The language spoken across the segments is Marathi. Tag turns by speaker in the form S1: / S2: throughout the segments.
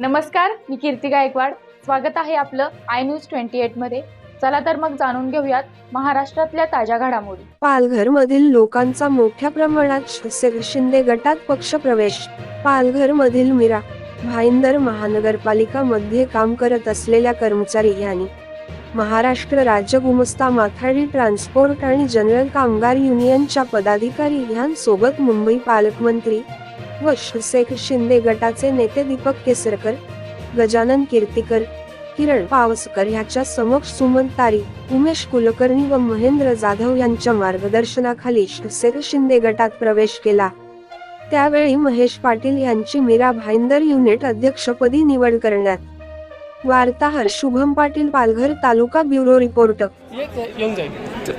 S1: नमस्कार, मी कीर्ती गायकवाड. स्वागत आहे आपलं आय न्यूज 28 मध्ये. चला तर मग जाणून घेऊयात महाराष्ट्रातल्या ताज्या घडामोडी.
S2: पालघरमधील लोकांचा मोठ्या प्रमाणात शिंदे गटात पक्षप्रवेश. पालघरमधील मीरा भाईंदर महानगरपालिका मध्ये काम करत असलेल्या कर्मचारी यांनी महाराष्ट्र राज्य गुमस्ता माथाडी ट्रान्सपोर्ट आणि जनरल कामगार युनियनच्या पदाधिकारी यांसोबत मुंबई पालकमंत्री व शिंदे गटाचे नेते दीपक केसरकर, गजानन कीर्तीकर, किरण पावसकर ह्याच्या समक्ष सुमन तारी, उमेश कुलकर्णी व महेंद्र जाधव यांच्या मार्गदर्शनाखाली शिंदे गटात प्रवेश केला. त्यावेळी महेश पाटील यांची मीरा भाईंदर युनिट अध्यक्षपदी निवड करण्यात. वार्ताहर शुभम पाटील, पालघर. तालुका ब्युरो रिपोर्ट.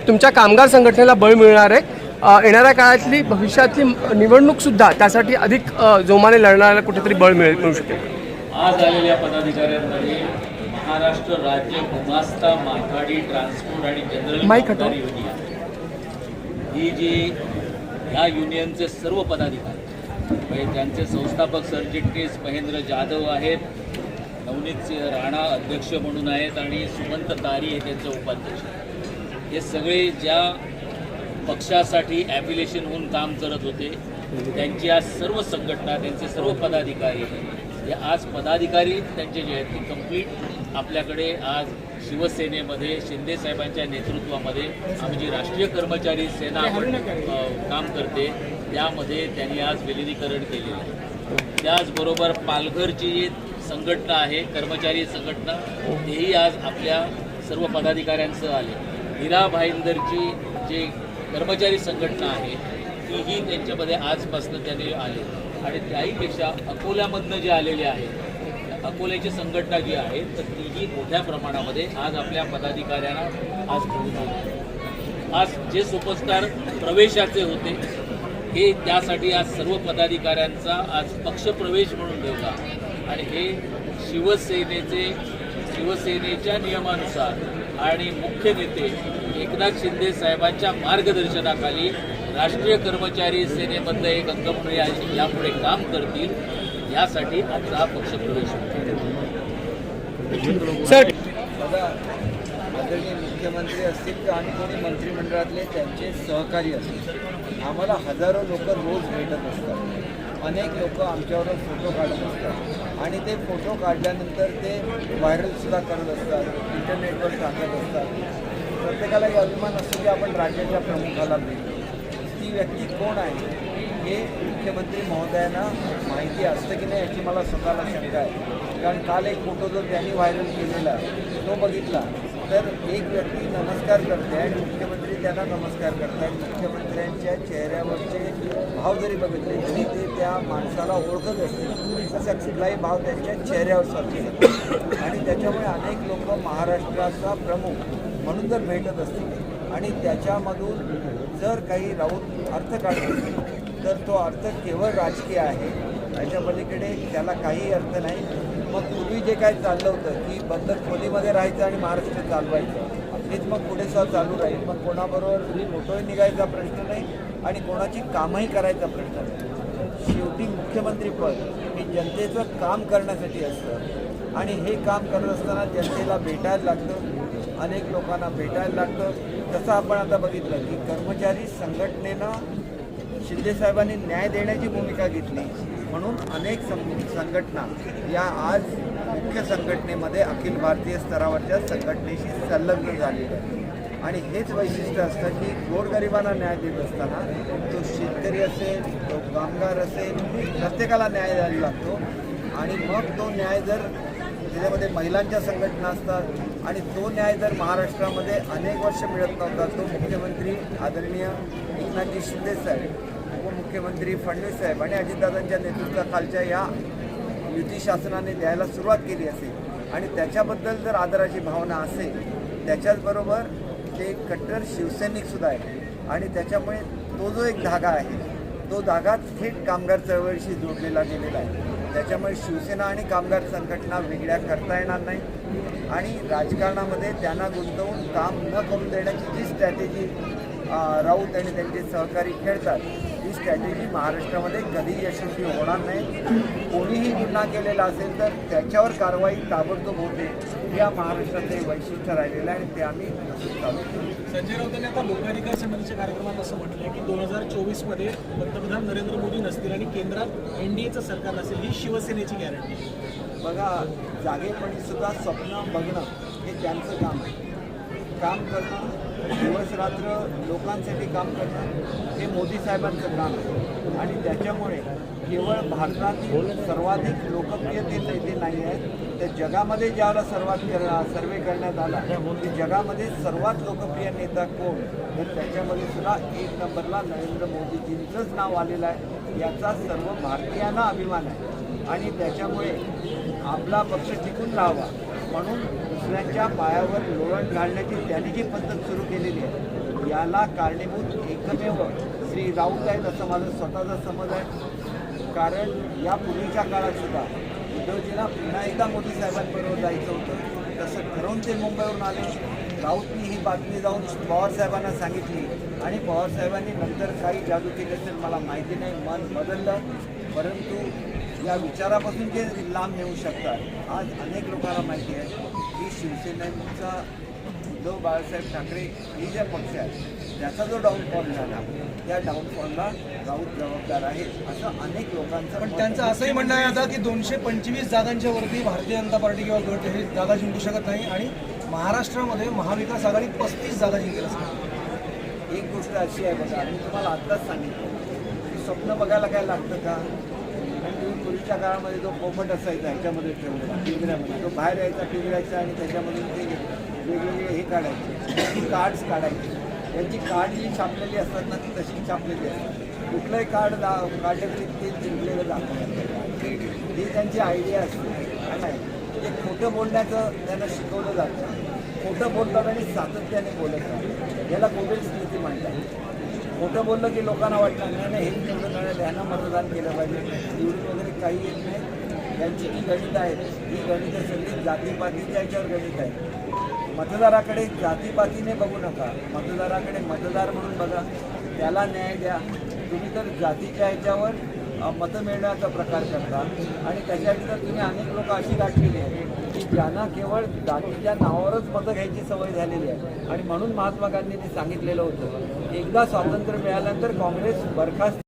S3: तुमच्या कामगार संघटनेला बळ मिळणार आहे. येणाऱ्या काळातली भविष्यातली निवडणूक सुद्धा त्यासाठी अधिक जोमाने लढणाऱ्याला कुठेतरी बळ मिळू शकेल.
S4: आज आलेल्या पदाधिकाऱ्यांमध्ये महाराष्ट्र राज्य गुमास्ता माथाडी ट्रान्सपोर्ट आणि जनरल कामगार युनियन ही जी ह्या युनियनचे सर्व पदाधिकारी म्हणजे त्यांचे संस्थापक सरचिटणीस महेंद्र जाधव आहेत, नवनीत राणा अध्यक्ष म्हणून आहेत आणि सुमंत तारी हे त्यांचे उपाध्यक्ष. हे सगळे ज्या पक्षासाठी ॲफिलेशन होऊन काम करत होते त्यांची आज सर्व संघटना, त्यांचे सर्व पदाधिकारी हे आज पदाधिकारी त्यांचे जे आहेत ते कंप्लीट आपल्याकडे आज शिवसेनेमध्ये शिंदे साहेबांच्या नेतृत्वामध्ये आम्ही जी राष्ट्रीय कर्मचारी सेना काम करते त्यामध्ये त्यांनी आज विलिनीकरण केलेलं आहे. त्याचबरोबर पालघरची जी संघटना आहे कर्मचारी संघटना तेही आज आपल्या सर्व पदाधिकाऱ्यांसह आले. मीरा भाईंदरची जे कर्मचारी संघटना आहे तीही त्यांच्यामध्ये आजपासून त्यांनी आले आणि त्याहीपेक्षा अकोल्यामधनं जे आलेले आहेत अकोल्याची संघटना जी आहे तर तीही मोठ्या प्रमाणामध्ये आज आपल्या पदाधिकाऱ्यांना आज घेऊन आले. आज जे सुपरस्टार प्रवेशाचे होते हे त्यासाठी आज सर्व पदाधिकाऱ्यांचा आज पक्षप्रवेश म्हणून ठेवला आणि हे शिवसेनेच्या नियमानुसार आणि मुख्य नेते एकनाथ शिंदे साहेबांच्या मार्गदर्शनाखाली राष्ट्रीय कर्मचारी सेनेमधलं एक अंगप्रवेश यापुढे काम करतील यासाठी आजचा हा पक्षप्रवेश
S3: सर.
S5: आदरणीय मुख्यमंत्री असतील आणि कोणी मंत्रिमंडळातले त्यांचे सहकारी असतील, आम्हाला हजारो लोक रोज भेटत असतात. अनेक लोक आमच्यावर फोटो काढत असतात आणि ते फोटो काढल्यानंतर ते व्हायरलसुद्धा करत असतात, इंटरनेटवर सांगत असतात. प्रत्येकाला एक अभिमान असतो की आपण राज्याच्या प्रमुखाला भेटतो. ती व्यक्ती कोण आहे हे मुख्यमंत्री महोदयांना माहिती असतं की नाही याची मला स्वतःला शंका आहे. कारण काल एक फोटो जो त्यांनी व्हायरल केलेला तो बघितला तर एक व्यक्ती नमस्कार करते आणि मुख्यमंत्री त्यांना नमस्कार करतात. मुख्यमंत्र्यांच्या चेहऱ्यावरचे भाव जरी बघितले तरी ते त्या माणसाला ओळखत असतील तसा कुठलाही भाव त्यांच्या चेहऱ्यावर साधतो आणि त्याच्यामुळे अनेक लोक महाराष्ट्राचा प्रमुख म्हणून जर भेटत असतील आणि त्याच्यामधून जर काही राऊत अर्थ काढत असतील तर तो अर्थ केवळ राजकीय आहे, त्याच्या पलीकडे त्याला काही अर्थ नाही. मग पूर्वी जे काय चाललं होतं की बंदर खोलीमध्ये राहायचं आणि महाराष्ट्र चालवायचं हेच मग पुढे सुद्धा चालू राहील. मग कोणाबरोबर फोटोही निघायचा प्रश्न नाही आणि कोणाची कामही करायचा प्रश्न नाही. शेवटी मुख्यमंत्रीपद हे जनतेचं काम करण्यासाठी असतं आणि हे काम करत असताना जनतेला भेटायला लागतं, अनेक लोकांना भेटायला लागतं. तसं आपण आता बघितलं की कर्मचारी संघटनेनं शिंदेसाहेबांनी न्याय देण्याची भूमिका घेतली म्हणून अनेक संघटना या आज मुख्य संघटनेमध्ये अखिल भारतीय स्तरावरच्या संघटनेशी संलग्न झालेल्या आहेत. आणि हेच वैशिष्ट्य असतं की गोरगरिबांना न्याय देत असताना तो शेतकरी असेल, तो कामगार असेल, प्रत्येकाला न्याय द्यायला लागतो. आणि मग तो न्याय जर त्याच्यामध्ये महिलांच्या संघटना असतात आणि तो न्याय जर महाराष्ट्रामध्ये अनेक वर्ष मिळत नव्हता तो मुख्यमंत्री आदरणीय एकनाथजी शिंदे साहेब, उपमुख्यमंत्री फडणवीस साहेब आणि अजितदादांच्या नेतृत्वाखालच्या या युती शासनाने द्यायला सुरुवात केली असेल आणि त्याच्याबद्दल जर आदराची भावना असेल त्याच्याचबरोबर ते कट्टर शिवसैनिकसुद्धा आहे आणि त्याच्यामुळे तो जो एक धागा आहे तो धागा थेट कामगार चळवळीशी जोडलेला गेलेला आहे. त्याच्यामुळे शिवसेना आणि कामगार संघटना वेगळ्या करता येणार नाही आणि राजकारणामध्ये त्यांना गुंतवून काम न करून देण्याची जी स्ट्रॅटेजी राऊत आणि त्यांचे सहकारी खेळतात, ही स्ट्रॅटेजी महाराष्ट्रामध्ये कधी यशस्वी होणार नाही. कोणीही गुन्हा केलेला असेल तर त्याच्यावर कारवाई ताबडतोब होते. या महाराष्ट्राचे वैशिष्ट्य राहिलेलं आहे आणि ते आम्ही तसंच चालू करू.
S6: संजय राऊतांनी आता लोकाधिकार समितीच्या कार्यक्रमात असं म्हटलं आहे की 2024मध्ये पंतप्रधान नरेंद्र मोदी नसतील आणि केंद्रात एनडीएचं सरकार नसेल, ही शिवसेनेची गॅरंटी.
S5: बघा, जागेपणी सुद्धा स्वप्न बघणं हे त्यांचं काम आहे. काम करणं, दिवस रात्र लोकांसाठी काम करणं हे मोदी साहेबांचं काम आहे. आणि त्याच्यामुळे केवळ भारतातील सर्वाधिक लोकप्रिय नेते नाही आहेत, तर जगामध्ये ज्यावेळेला सर्वे करण्यात आला की जगामध्ये सर्वात लोकप्रिय नेता कोण, तर त्याच्यामध्ये सुद्धा 1 नंबरला नरेंद्र मोदीजींचंच नाव आलेलं आहे. याचा सर्व भारतीयांना अभिमान आहे आणि त्याच्यामुळे आपला पक्ष टिकून राहावा म्हणून दुसऱ्यांच्या पायावर लोळण घालण्याची त्यांनी जी पद्धत सुरू केलेली आहे, याला कारणीभूत एकमेव श्री राऊत आहेत असं माझं स्वतःचा समज आहे. कारण यापूर्वीच्या काळात सुद्धा उद्धवजींना पुन्हा एकदा मोदी साहेबांबरोबर जायचं होतं, तसं ठरवून ते मुंबईवरून आले. राऊतनी ही बातमी जाऊन पवारसाहेबांना सांगितली आणि पवारसाहेबांनी नंतर काही जादू केली असेल मला माहिती नाही, मन बदललं. परंतु या विचारापासून ते लांब नेऊ शकतात. आज अनेक लोकांना माहिती आहे की शिवसेनेचा उद्धव बाळासाहेब ठाकरे हे जे पक्ष आहे त्याचा जो डाऊनफॉल झाला, त्या डाऊनफॉलला राऊत जबाबदार आहे असं अनेक लोकांचं.
S6: पण त्यांचं असंही म्हणणं आहे आता की 225 जागांच्या वरती भारतीय जनता पार्टी किंवा गट हे जागा जिंकू शकत नाही आणि महाराष्ट्रामध्ये महाविकास आघाडी 35 जागा जिंकेल असं.
S5: एक गोष्ट अशी आहे बघा, मी तुम्हाला आत्ताच सांगितलं की स्वप्न बघायला काय लागतं का? तुम्ही पूर्वीच्या काळामध्ये जो पोपट असायचा ह्याच्यामध्ये ठेवलेला पिंजऱ्यामध्ये, तो बाहेर यायचा पिंजऱ्याचा आणि त्याच्यामधून ते वेगवेगळे हे काढायचे, कार्ड्स काढायचे. त्यांची कार्ड जी छापलेली असतात ना ती तशी छापलेली असतात. कुठलंही कार्ड काढलं तरी ते जिंकलेलं दाखवतात. ही त्यांची आयडिया असते. ते खोटं बोलण्याचं त्यांना शिकवलं जातं. खोटं बोलतात आणि सातत्याने बोलत राहतात. याला कोविड स्थिती म्हणतात. खोटं बोललं की लोकांना वाटतं नाही नाही हे निवडून करण्यात यांना मतदान केलं पाहिजे, निवडून वगैरे काही येत नाही. यांची जी गणितं आहेत ही गणितं सगळी जातीपातीच्या याच्यावर गणित आहे. मतदाराकडे जातीपातीने बघू नका, मतदाराकडे मतदार म्हणून बघा, त्याला न्याय द्या. तुम्ही तर जातीच्या ह्याच्यावर मतं मिळण्याचा प्रकार करता आणि त्याच्यानंतर तुम्ही अनेक लोक अशी गाठलेली आहेत की ज्यांना केवळ जातीच्या नावावरच मतं घ्यायची सवय झालेली आहे. आणि म्हणून महात्मा गांधींनी सांगितलेलं होतं, एकदा स्वातंत्र्य मिळाल्यानंतर काँग्रेस बरखास्त